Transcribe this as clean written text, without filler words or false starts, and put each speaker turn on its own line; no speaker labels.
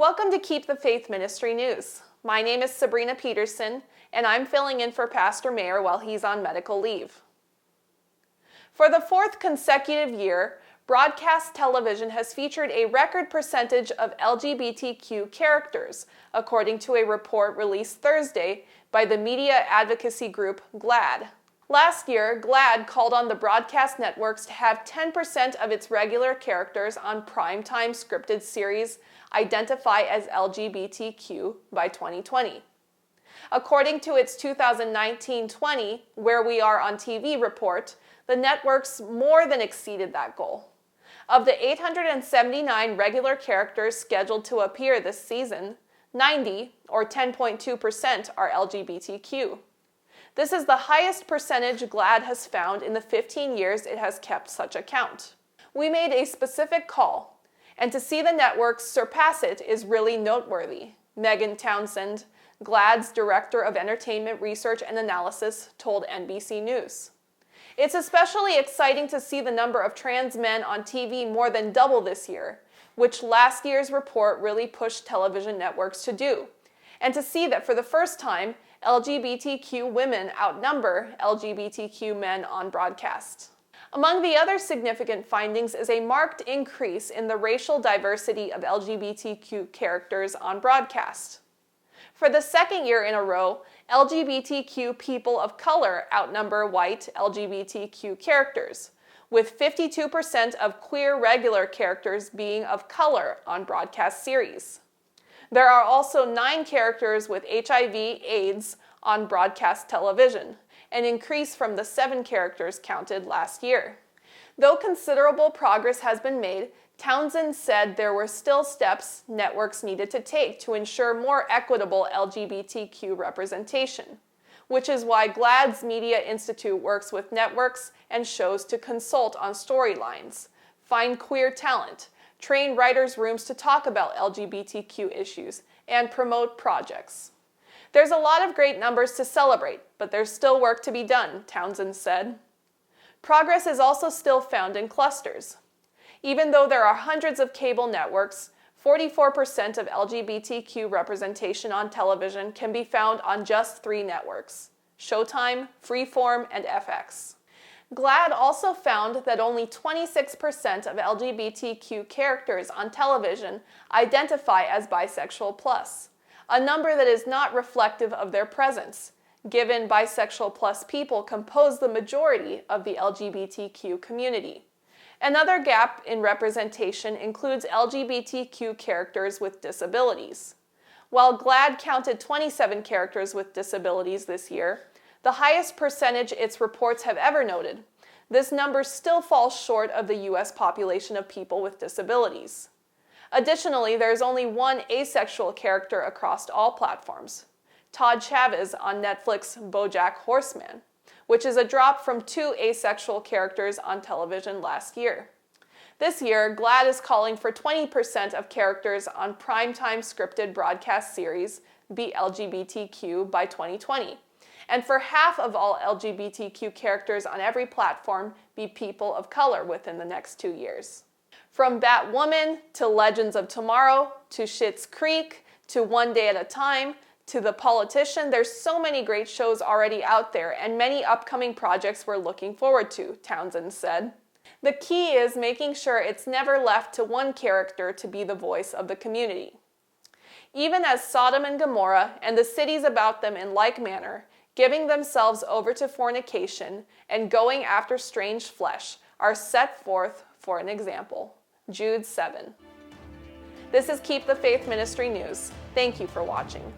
Welcome to Keep the Faith Ministry News. My name is Sabrina Peterson, and I'm filling in for Pastor Mayer while he's on medical leave. For the fourth consecutive year, broadcast television has featured a record percentage of LGBTQ characters, according to a report released Thursday by the media advocacy group GLAAD. Last year, GLAAD called on the broadcast networks to have 10% of its regular characters on primetime scripted series identify as LGBTQ by 2020. According to its 2019-20 Where We Are on TV report, the networks more than exceeded that goal. Of the 879 regular characters scheduled to appear this season, 90, or 10.2%, are LGBTQ. This is the highest percentage GLAAD has found in the 15 years it has kept such a count. We made a specific call, and to see the networks surpass it is really noteworthy, Megan Townsend, GLAAD's Director of Entertainment Research and Analysis, told NBC News. It's especially exciting to see the number of trans men on TV more than double this year, which last year's report really pushed television networks to do, and to see that for the first time, LGBTQ women outnumber LGBTQ men on broadcast. Among the other significant findings is a marked increase in the racial diversity of LGBTQ characters on broadcast. For the second year in a row, LGBTQ people of color outnumber white LGBTQ characters, with 52% of queer regular characters being of color on broadcast series. There are also 9 characters with HIV/AIDS on broadcast television, an increase from the 7 characters counted last year. Though considerable progress has been made, Townsend said there were still steps networks needed to take to ensure more equitable LGBTQ representation, which is why GLAAD's Media Institute works with networks and shows to consult on storylines, find queer talent, train writers' rooms to talk about LGBTQ issues, and promote projects. There's a lot of great numbers to celebrate, but there's still work to be done, Townsend said. Progress is also still found in clusters. Even though there are hundreds of cable networks, 44% of LGBTQ representation on television can be found on just 3 networks: Showtime, Freeform, and FX. GLAAD also found that only 26% of LGBTQ characters on television identify as bisexual plus, a number that is not reflective of their presence, given bisexual plus people compose the majority of the LGBTQ community. Another gap in representation includes LGBTQ characters with disabilities. While GLAAD counted 27 characters with disabilities this year, the highest percentage its reports have ever noted, this number still falls short of the U.S. population of people with disabilities. Additionally, there is only 1 asexual character across all platforms, Todd Chavez on Netflix BoJack Horseman, which is a drop from 2 asexual characters on television last year. This year, GLAAD is calling for 20% of characters on primetime scripted broadcast series be LGBTQ by 2020, and for half of all LGBTQ characters on every platform be people of color within the next 2 years. From Batwoman to Legends of Tomorrow to Schitt's Creek to One Day at a Time to The Politician, there's so many great shows already out there and many upcoming projects we're looking forward to, Townsend said. The key is making sure it's never left to one character to be the voice of the community. Even as Sodom and Gomorrah and the cities about them in like manner, giving themselves over to fornication and going after strange flesh, are set forth for an example. Jude 7. This is Keep the Faith Ministry News. Thank you for watching.